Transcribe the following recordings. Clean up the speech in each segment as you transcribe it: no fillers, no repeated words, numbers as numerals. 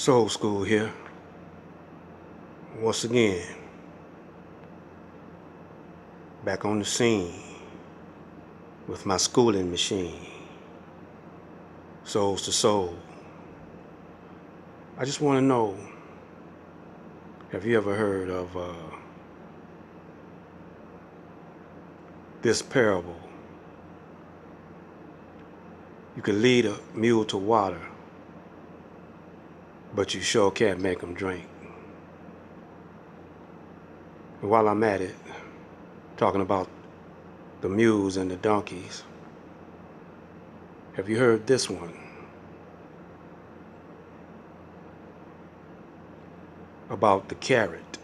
Soul School here. Once again, back on the scene with my schooling machine. Souls to soul. I just want to know, have you ever heard of this parable? You can lead a mule to water, but you sure can't make him drink. And while I'm at it, talking about the mules and the donkeys, have you heard this one? About the carrot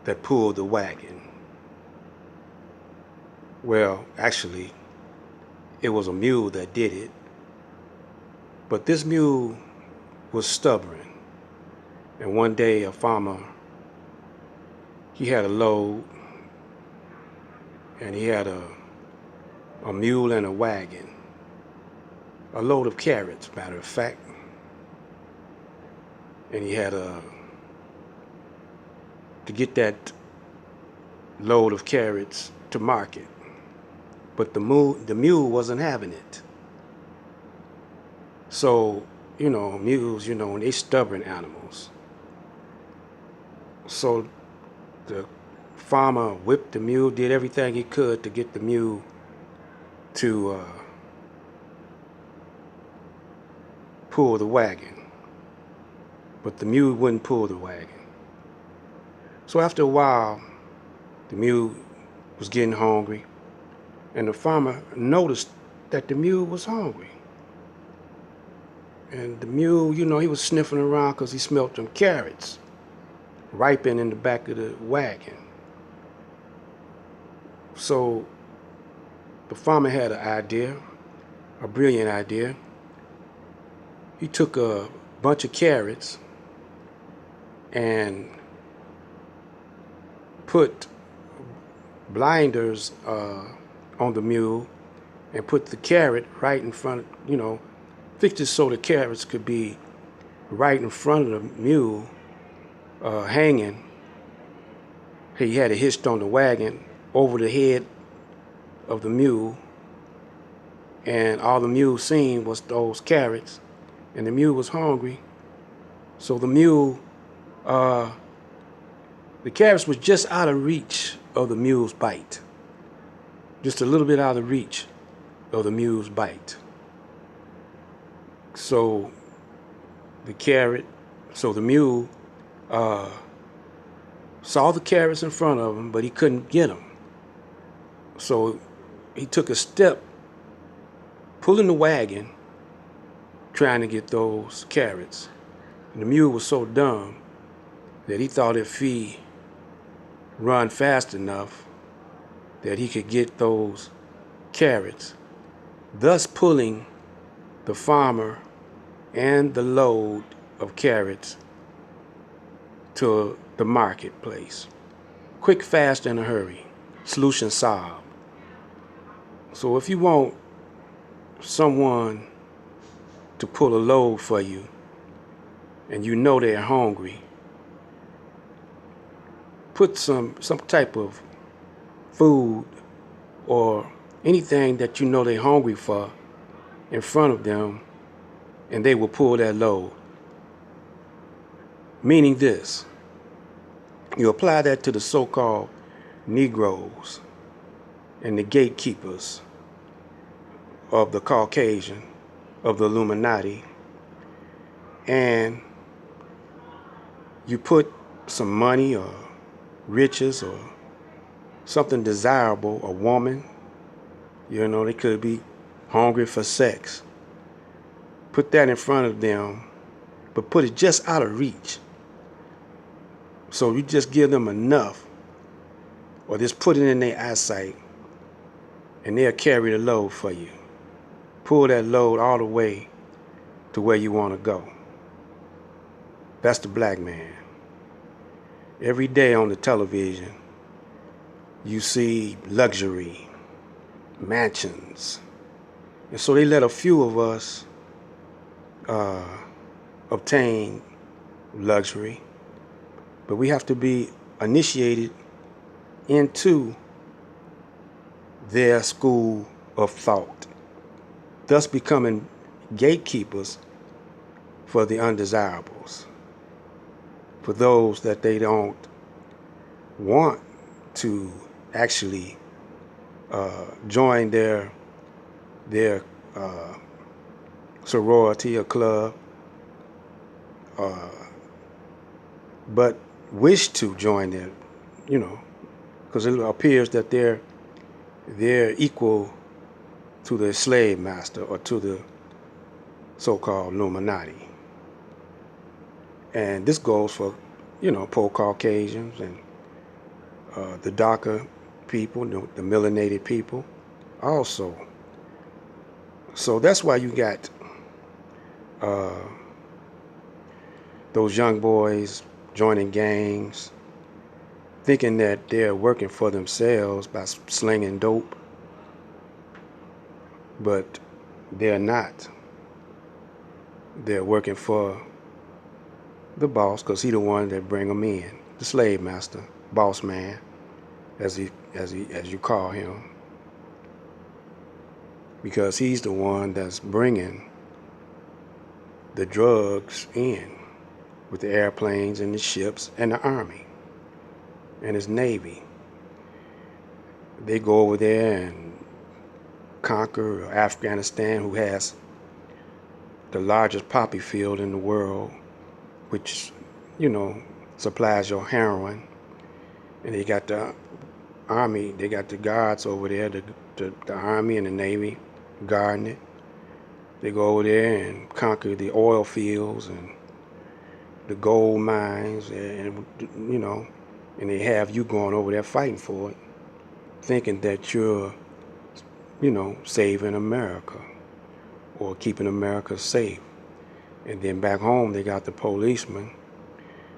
that pulled the wagon. Well, actually, it was a mule that did it, but this mule was stubborn. And one day a farmer, he had a load, and he had a mule and a wagon, a load of carrots, matter of fact. And he had to get that load of carrots to market. But the mule wasn't having it. So, mules, they stubborn animals. So the farmer whipped the mule, did everything he could to get the mule to pull the wagon. But the mule wouldn't pull the wagon. So after a while, the mule was getting hungry, and the farmer noticed that the mule was hungry. And the mule, he was sniffing around because he smelt them carrots ripening in the back of the wagon. So the farmer had an idea, a brilliant idea. He took a bunch of carrots and put blinders on the mule and put the carrot right in front, fixed it so the carrots could be right in front of the mule, hanging. He had it hitched on the wagon over the head of the mule, and all the mule seen was those carrots, and the mule was hungry. So the mule, the carrots was just out of reach of the mule's bite. Just a little bit out of reach of the mule's bite. So the mule saw the carrots in front of him, but he couldn't get them. So he took a step, pulling the wagon, trying to get those carrots. And the mule was so dumb that he thought if he run fast enough that he could get those carrots, thus pulling the farmer and the load of carrots to the marketplace. Quick, fast, in a hurry. Solution solved. So if you want someone to pull a load for you and they're hungry, put some type of food or anything that they're hungry for in front of them, and they will pull that load. Meaning this, you apply that to the so-called Negroes and the gatekeepers of the Caucasian, of the Illuminati, and you put some money or riches or something desirable, a woman, they could be hungry for sex. Put that in front of them, but put it just out of reach. So you just give them enough, or just put it in their eyesight, and they'll carry the load for you. Pull that load all the way to where you want to go. That's the black man. Every day on the television, you see luxury, mansions. And so they let a few of us obtain luxury, but we have to be initiated into their school of thought, thus becoming gatekeepers for the undesirables, for those that they don't want to actually join their sorority or club, but wish to join them, because it appears that they're equal to the slave master or to the so-called Illuminati. And this goes for, poor Caucasians and the darker people, the melanated people also. So that's why you got those young boys joining gangs, thinking that they're working for themselves by slinging dope, but they're not. They're working for the boss, because he's the one that bring them in, the slave master, boss man, as you call him, because he's the one that's bringing the drugs in with the airplanes and the ships and the army and his navy. They go over there and conquer Afghanistan, who has the largest poppy field in the world, which, supplies your heroin. And they got the army, they got the guards over there, the army and the navy guarding it. They go over there and conquer the oil fields and the gold mines, and and they have you going over there fighting for it, thinking that you're, saving America or keeping America safe. And then back home they got the policemen,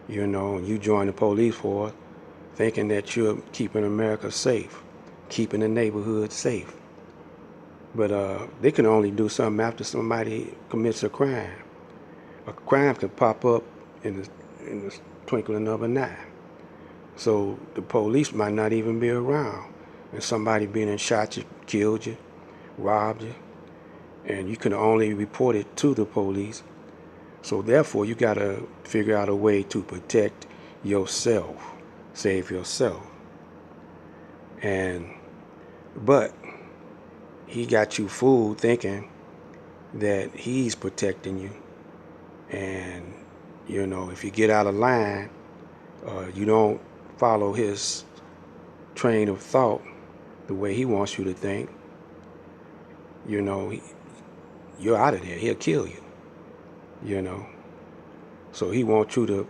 and you join the police force, thinking that you're keeping America safe, keeping the neighborhood safe. But they can only do something after somebody commits a crime. A crime can pop up in the twinkling of an eye. So the police might not even be around, and somebody being shot you, killed you, robbed you, and you can only report it to the police. So therefore, you got to figure out a way to protect yourself, save yourself. But he got you fooled thinking that he's protecting you. And, if you get out of line, you don't follow his train of thought the way he wants you to think, you're out of there. He'll kill you, So he wants you to,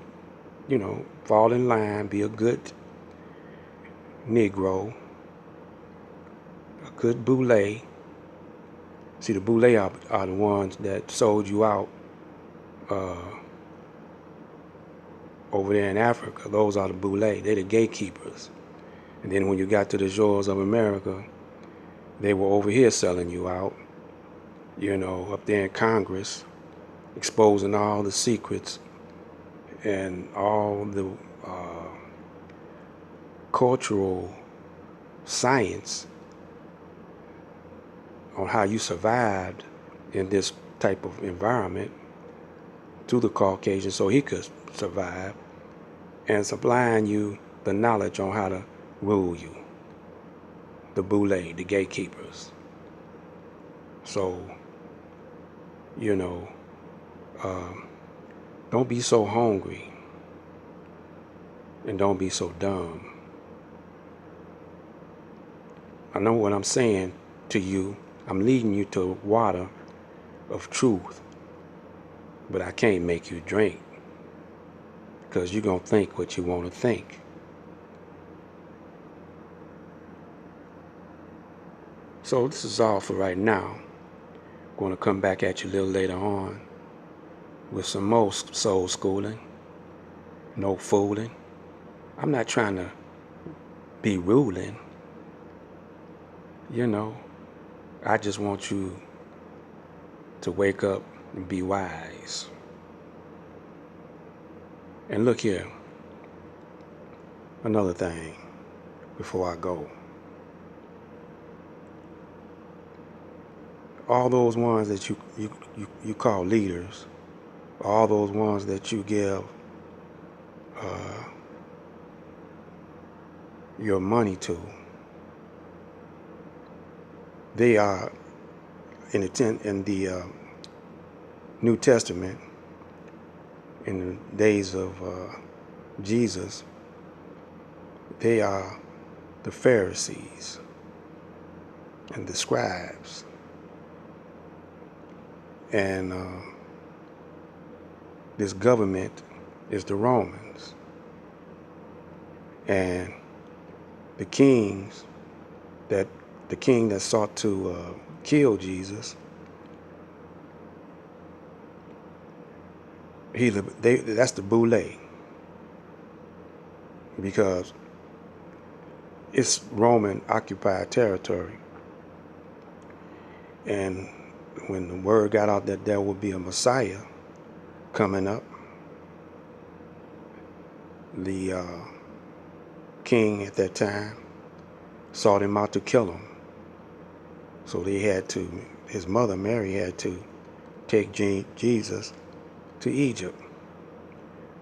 fall in line, be a good Negro, a good boule. See, the boule are the ones that sold you out over there in Africa. Those are the boule. They're the gatekeepers. And then when you got to the shores of America, they were over here selling you out, up there in Congress, exposing all the secrets and all the cultural science on how you survived in this type of environment to the Caucasian so he could survive, and supplying you the knowledge on how to rule you, the boule, the gatekeepers. So, don't be so hungry and don't be so dumb. I know what I'm saying to you. I'm leading you to water of truth, but I can't make you drink, because you're going to think what you want to think. So this is all for right now. I'm going to come back at you a little later on with some more Soulskool'N. No fooling. I'm not trying to be ruling. I just want you to wake up and be wise. And look here, another thing before I go. All those ones that you call leaders, all those ones that you give your money to, they are in the New Testament, in the days of Jesus, they are the Pharisees and the scribes. And this government is the Romans. And the king that sought to kill Jesus, that's the boule, because it's Roman occupied territory. And when the word got out that there would be a Messiah coming up, the king at that time sought him out to kill him. So his mother Mary had to take Jesus to Egypt,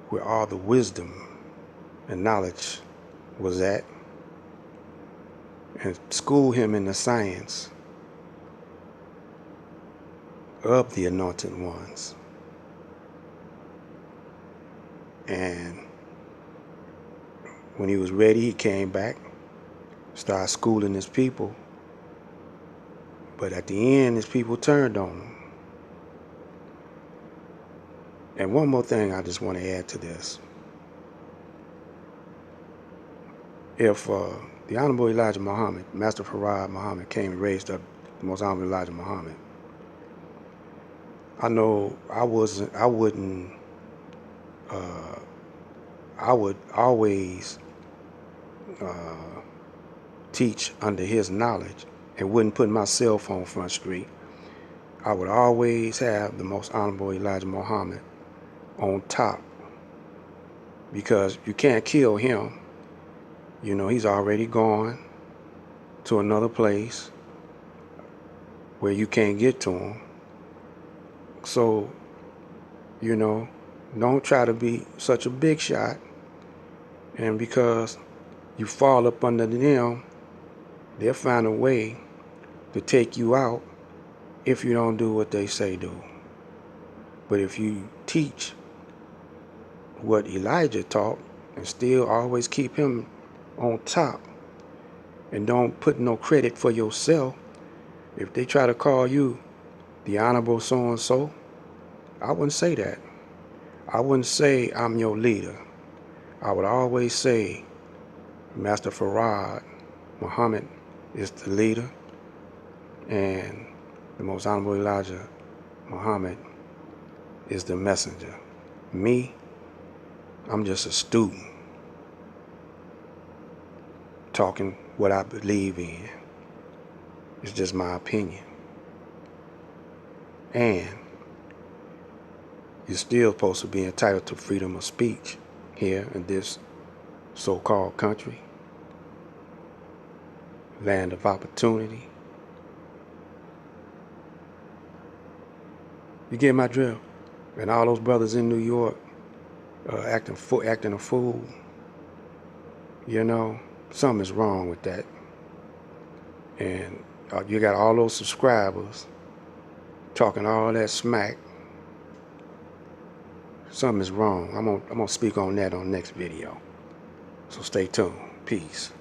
where all the wisdom and knowledge was at, and school him in the science of the anointed ones. And when he was ready, he came back, started schooling his people. But at the end, his people turned on him. And one more thing I just want to add to this. If the Honorable Elijah Muhammad, Master Farad Muhammad, came and raised up the Most Honorable Elijah Muhammad, I know I would always teach under his knowledge and wouldn't put my cell phone front street. I would always have the Most Honorable Elijah Muhammad on top, because you can't kill him. You know, he's already gone to another place where you can't get to him. So, you know, don't try to be such a big shot, and because you fall up under them, they'll find a way to take you out if you don't do what they say do. But if you teach what Elijah taught and still always keep him on top and don't put no credit for yourself, if they try to call you the Honorable so-and-so, I wouldn't say that. I wouldn't say I'm your leader. I would always say Master Farad Muhammad is the leader, and the Most Honorable Elijah Muhammad is the messenger. Me, I'm just a student talking what I believe in. It's just my opinion. And you're still supposed to be entitled to freedom of speech here in this so-called country, land of opportunity. You get my drift? And all those brothers in New York acting a fool, you know, something is wrong with that. And you got all those subscribers talking all that smack. Something is wrong. I'm gonna speak on that on the next video. So stay tuned. Peace.